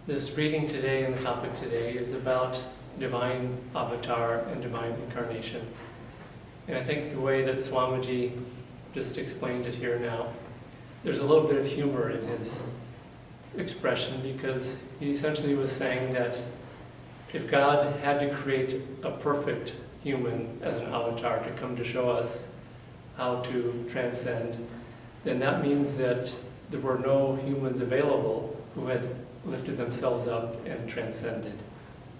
This reading today and the topic today is about divine avatar and divine incarnation. And I think the way that Swamiji just explained it here now, there's a little bit of humor in his expression, because he essentially was saying that if God had to create a perfect human as an avatar to come to show us how to transcend, then that means that there were no humans available who had lifted themselves up and transcended.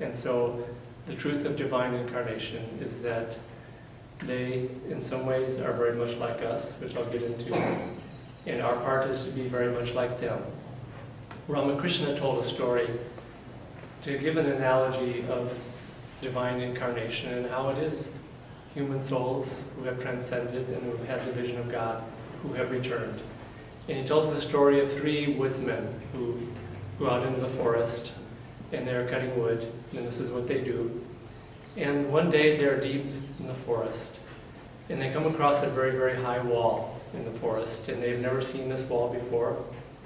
And so the truth of divine incarnation is that they, in some ways, are very much like us, which I'll get into, and our part is to be very much like them. Ramakrishna told a story to give an analogy of divine incarnation and how it is human souls who have transcended and who have had the vision of God who have returned. And he tells the story of three woodsmen who go out into the forest and they're cutting wood, and this is what they do. And one day they're deep in the forest and they come across a very, very high wall in the forest, and they've never seen this wall before.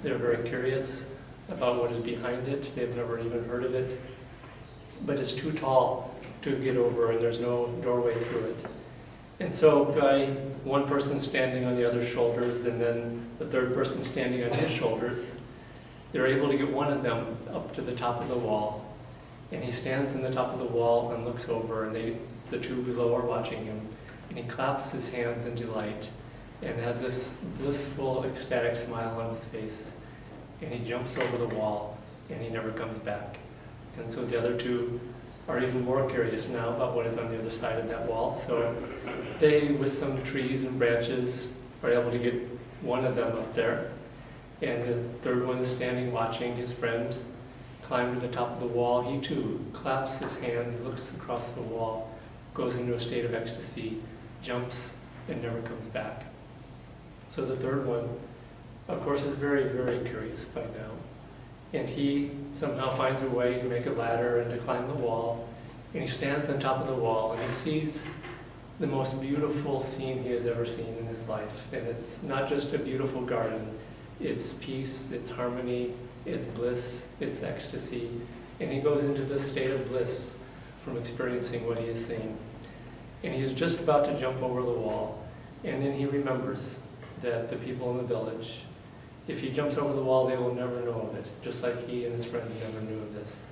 They're very curious about what is behind it. They've never even heard of it. But it's too tall to get over, and there's no doorway through it. And so by one person standing on the other's shoulders and then the third person standing on his shoulders, they're able to get one of them up to the top of the wall. And he stands in the top of the wall and looks over, and the two below are watching him. And he claps his hands in delight and has this blissful, ecstatic smile on his face. And he jumps over the wall and he never comes back. And so the other two are even more curious now about what is on the other side of that wall. So they, with some trees and branches, are able to get one of them up there. And the third one is standing watching his friend climb to the top of the wall. He too claps his hands, looks across the wall, goes into a state of ecstasy, jumps, and never comes back. So the third one, of course, is very, very curious by now. And he somehow finds a way to make a ladder and to climb the wall. And he stands on top of the wall and he sees the most beautiful scene he has ever seen in his life. And it's not just a beautiful garden. It's peace, it's harmony, it's bliss, it's ecstasy. And he goes into this state of bliss from experiencing what he is seeing. And he is just about to jump over the wall. And then he remembers that the people in the village, if he jumps over the wall, they will never know of it, just like he and his friends never knew of this.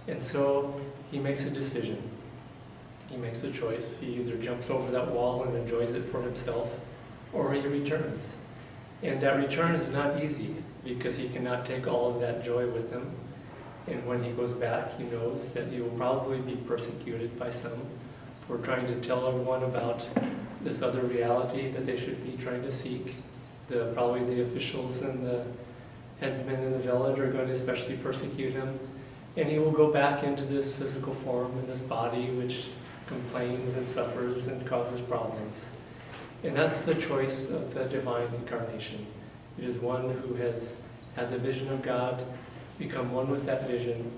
And so he makes a decision. He makes a choice. He either jumps over that wall and enjoys it for himself, or he returns. And that return is not easy, because he cannot take all of that joy with him. And when he goes back, he knows that he will probably be persecuted by some for trying to tell everyone about this other reality that they should be trying to seek. Probably the officials and the headsmen in the village are going to especially persecute him. And he will go back into this physical form in this body which complains and suffers and causes problems. And that's the choice of the divine incarnation. It is one who has had the vision of God, become one with that vision,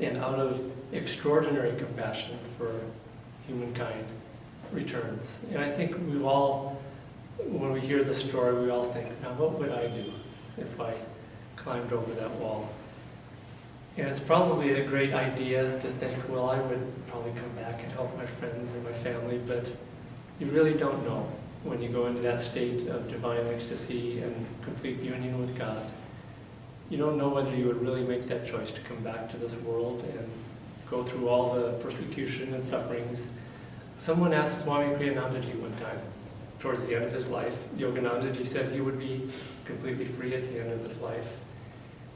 and out of extraordinary compassion for humankind, returns. And I think we've all, when we hear the story, we all think, now what would I do if I climbed over that wall? And it's probably a great idea to think, well, I would probably come back and help my friends and my family, but you really don't know when you go into that state of divine ecstasy and complete union with God. You don't know whether you would really make that choice to come back to this world and go through all the persecution and sufferings. Someone asked Swami Kriyanandaji one time, towards the end of his life, Yoganandaji said he would be completely free at the end of his life.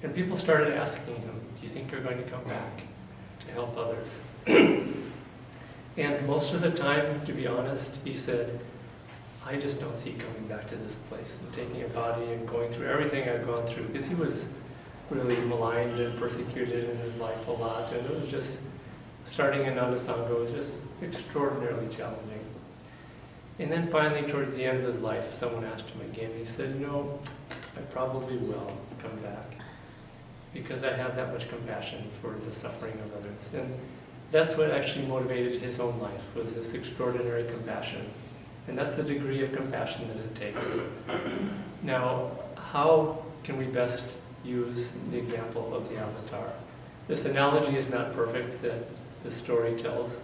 And people started asking him, do you think you're going to come back to help others? And most of the time, to be honest, he said, I just don't see coming back to this place and taking a body and going through everything I've gone through, because he was really maligned and persecuted in his life a lot, and it was just, starting Ananda Sangha was just extraordinarily challenging. And then finally, towards the end of his life, someone asked him again. He said, I probably will come back, because I have that much compassion for the suffering of others. And that's what actually motivated his own life, was this extraordinary compassion. And that's the degree of compassion that it takes. Now, how can we best use the example of the avatar. This analogy is not perfect that the story tells,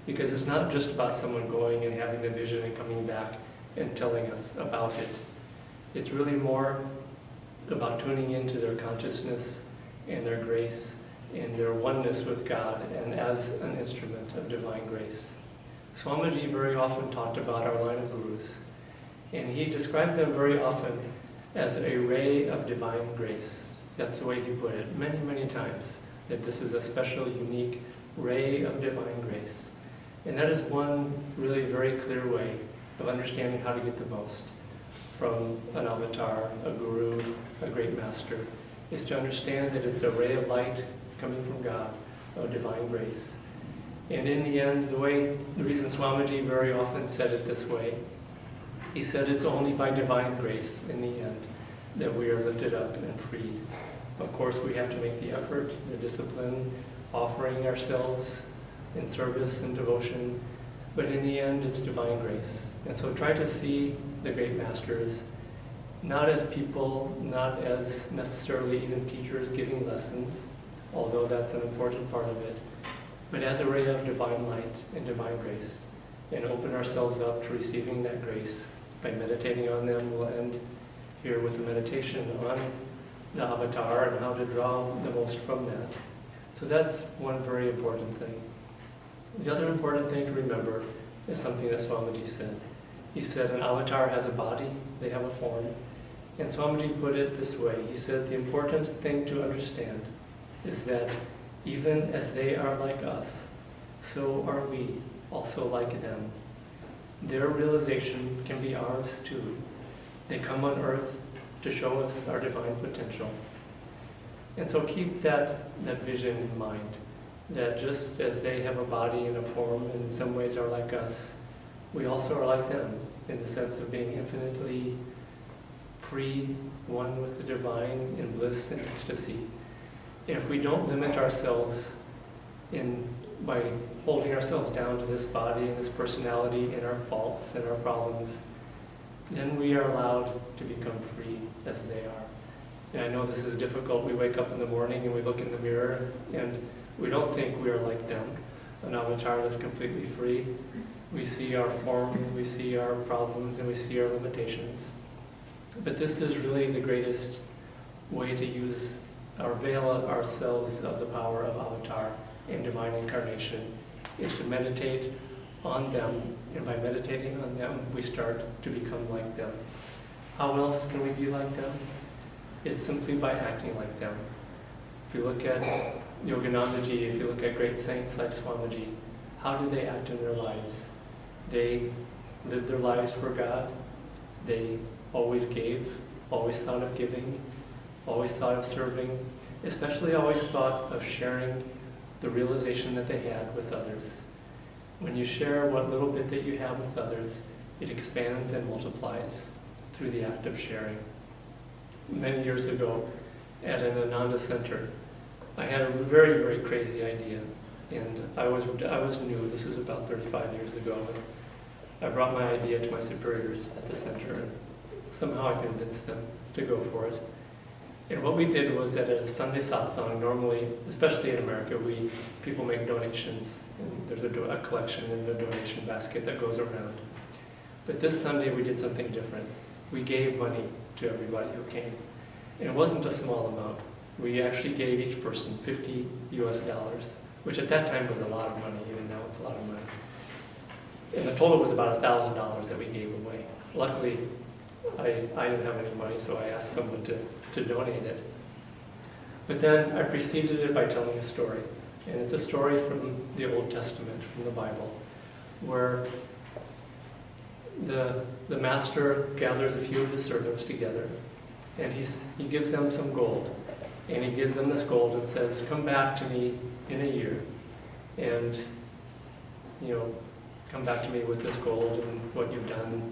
because it's not just about someone going and having the vision and coming back and telling us about it. It's really more about tuning into their consciousness and their grace and their oneness with God and as an instrument of divine grace. Swamiji very often talked about our line of gurus, and he described them very often as a ray of divine grace. That's the way he put it many, many times, that this is a special, unique ray of divine grace. And that is one really very clear way of understanding how to get the most from an avatar, a guru, a great master, is to understand that it's a ray of light coming from God, of divine grace. And in the end, the reason Swamiji very often said it this way, he said it's only by divine grace in the end that we are lifted up and freed. Of course, we have to make the effort, the discipline, offering ourselves in service and devotion, but in the end, it's divine grace. And so try to see the great masters not as people, not as necessarily even teachers giving lessons, although that's an important part of it, but as a ray of divine light and divine grace, and open ourselves up to receiving that grace by meditating on them. We'll end here with a meditation on the avatar and how to draw the most from that. So that's one very important thing. The other important thing to remember is something that Swamiji said. He said an avatar has a body, they have a form, and Swamiji put it this way. He said the important thing to understand is that even as they are like us, so are we also like them. Their realization can be ours too. They come on earth to show us our divine potential. And so keep that vision in mind, that just as they have a body and a form and in some ways are like us, we also are like them in the sense of being infinitely free, one with the divine in bliss and ecstasy. And if we don't limit ourselves by holding ourselves down to this body and this personality and our faults and our problems, then we are allowed to become free as they are. And I know this is difficult. We wake up in the morning and we look in the mirror and we don't think we are like them, an avatar that's completely free. We see our form, we see our problems, and we see our limitations. But this is really the greatest way to avail ourselves of the power of avatar and divine incarnation, is to meditate on them, and by meditating on them, we start to become like them. How else can we be like them? It's simply by acting like them. If you look at Yoganandaji, if you look at great saints like Swamiji, how do they act in their lives? They lived their lives for God. They always gave, always thought of giving, always thought of serving, especially always thought of sharing the realization that they had with others. When you share what little bit that you have with others, it expands and multiplies through the act of sharing. Many years ago, at an Ananda center, I had a very, very crazy idea. And I was new, this was about 35 years ago. And I brought my idea to my superiors at the center, and somehow I convinced them to go for it. And what we did was at a Sunday satsang, normally, especially in America, people make donations, and there's a collection in the donation basket that goes around. But this Sunday we did something different. We gave money to everybody who came. And it wasn't a small amount. We actually gave each person $50 US, which at that time was a lot of money, even now it's a lot of money. And the total was about $1,000 that we gave away. Luckily, I didn't have any money, so I asked someone to donate it. But then I preceded it by telling a story. And it's a story from the Old Testament, from the Bible, where the master gathers a few of his servants together, and he gives them some gold. And he gives them this gold and says, come back to me in a year, and come back to me with this gold and what you've done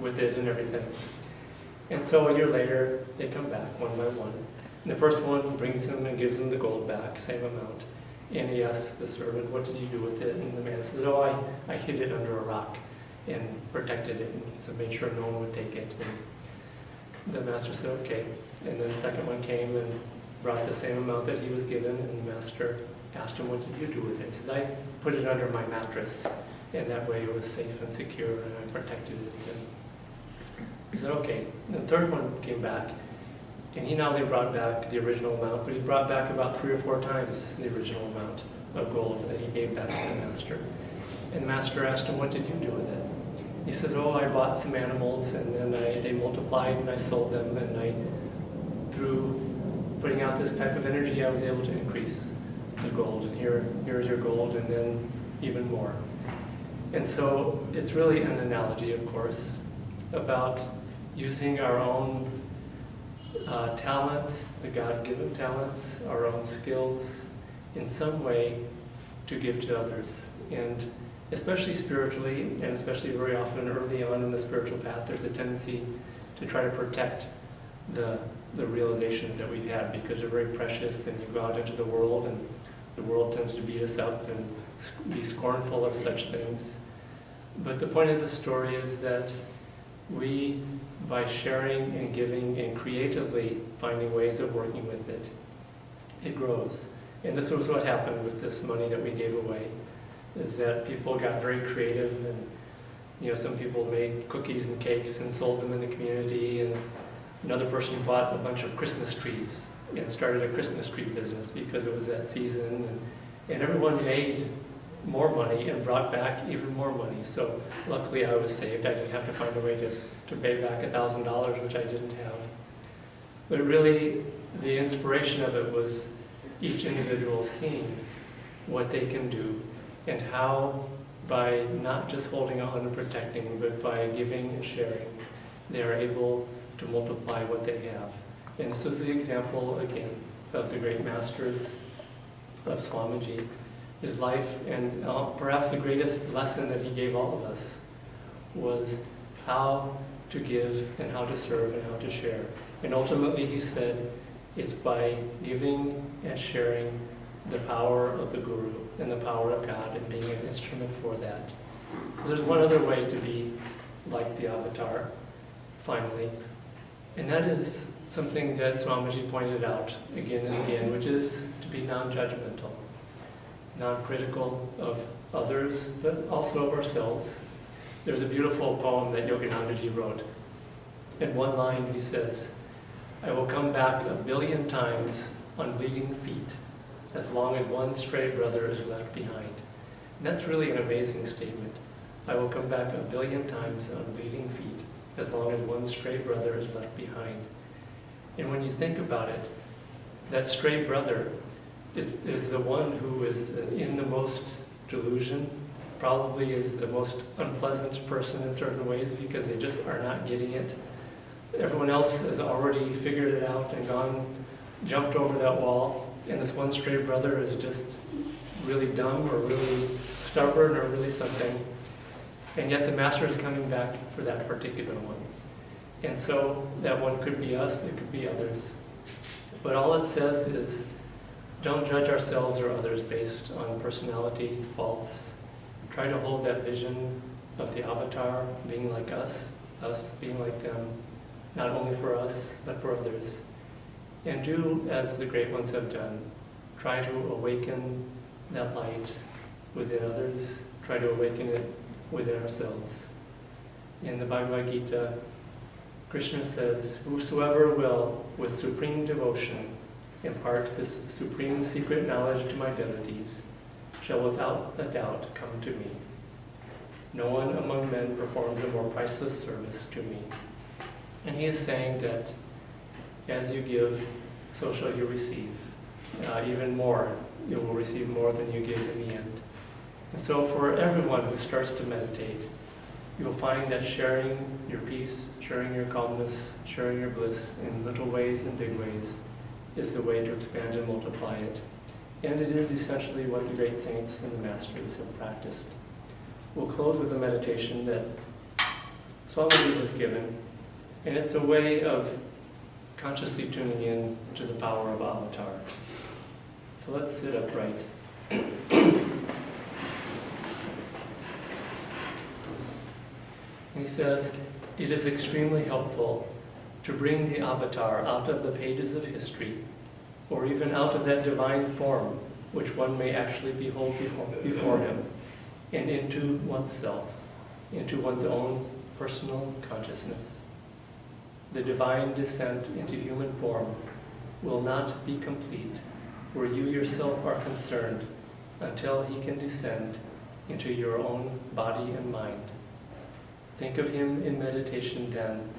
with it and everything. And so a year later, they come back one by one. And the first one brings him and gives him the gold back, same amount. And he asks the servant, what did you do with it? And the man says, oh, I hid it under a rock and protected it, and so made sure no one would take it. And the master said, okay. And then the second one came and brought the same amount that he was given, and the master asked him, "What did you do with it?" He says, "I put it under my mattress, and that way it was safe and secure, and I protected it." And he said, "Okay." And the third one came back, and he not only brought back the original amount, but he brought back about 3 or 4 times the original amount of gold that he gave back to the master. And the master asked him, "What did you do with it?" He said, "Oh, I bought some animals, and then they multiplied, and I sold them, and through putting out this type of energy, I was able to increase the gold, and here's your gold, and then even more." And so it's really an analogy, of course, about using our own talents, the God-given talents, our own skills, in some way to give to others. And especially spiritually, and especially very often early on in the spiritual path, there's a tendency to try to protect the realizations that we've had, because they're very precious, and you go out into the world, and the world tends to beat us up and be scornful of such things. But the point of the story is that we, by sharing and giving and creatively finding ways of working with it, it grows. And this was what happened with this money that we gave away, is that people got very creative, and some people made cookies and cakes and sold them in the community, and another person bought a bunch of Christmas trees and started a Christmas tree business because it was that season, and everyone made more money and brought back even more money. So luckily I was saved. I didn't have to find a way to pay back $1,000, which I didn't have. But really, the inspiration of it was each individual seeing what they can do, and how, by not just holding on and protecting, but by giving and sharing, they are able to multiply what they have. And this is the example, again, of the great masters of Swamiji, his life, and perhaps the greatest lesson that he gave all of us was how to give and how to serve and how to share. And ultimately he said, it's by giving and sharing the power of the Guru and the power of God and being an instrument for that. So there's one other way to be like the Avatar, finally, and that is something that Swamiji pointed out again and again, which is to be non-judgmental, non-critical of others, but also of ourselves. There's a beautiful poem that Yoganandaji wrote. In one line he says, "I will come back 1,000,000,000 times on bleeding feet, as long as one stray brother is left behind." And that's really an amazing statement. I will come back 1,000,000,000 times on bleeding feet, as long as one stray brother is left behind. And when you think about it, that stray brother is the one who is in the most delusion, probably is the most unpleasant person in certain ways, because they just are not getting it. Everyone else has already figured it out and jumped over that wall, and this one stray brother is just really dumb or really stubborn or really something. And yet the master is coming back for that particular one. And so that one could be us, it could be others. But all it says is, don't judge ourselves or others based on personality, faults. Try to hold that vision of the Avatar being like us being like them, not only for us, but for others. And do as the great ones have done. Try to awaken that light within others. Try to awaken it within ourselves. In the Bhagavad Gita, Krishna says, "Whosoever will, with supreme devotion, impart this supreme secret knowledge to my devotees, shall without a doubt come to me. No one among men performs a more priceless service to me." And he is saying that as you give, so shall you receive. Even more, you will receive more than you give in the end. And so for everyone who starts to meditate, you will find that sharing your peace, sharing your calmness, sharing your bliss in little ways and big ways is the way to expand and multiply it. And it is essentially what the great saints and the masters have practiced. We'll close with a meditation that Swamiji was given, and it's a way of consciously tuning in to the power of Avatar. So let's sit upright. And he says, "It is extremely helpful to bring the avatar out of the pages of history, or even out of that divine form which one may actually behold before him, and into oneself, into one's own personal consciousness. The divine descent into human form will not be complete where you yourself are concerned until he can descend into your own body and mind. Think of him in meditation then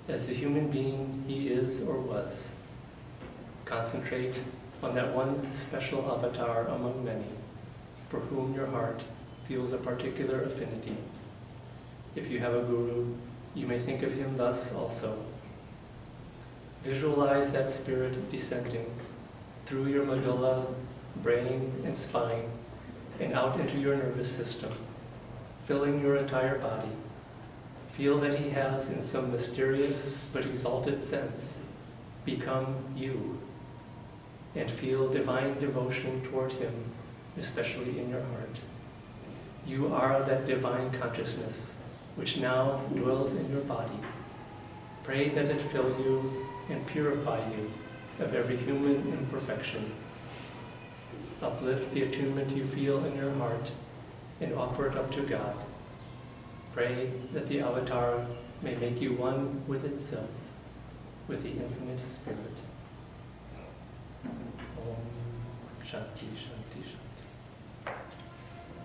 as the human being he is or was. Concentrate on that one special avatar among many for whom your heart feels a particular affinity. If you have a guru, you may think of him thus also. Visualize that spirit descending through your medulla, brain, and spine, and out into your nervous system, filling your entire body. Feel that he has, in some mysterious but exalted sense, become you, and feel divine devotion toward him, especially in your heart. You are that divine consciousness which now dwells in your body. Pray that it fill you and purify you of every human imperfection. Uplift the attunement you feel in your heart and offer it up to God. Pray that the avatar may make you one with itself, with the infinite spirit. Om Shanti Shanti Shanti.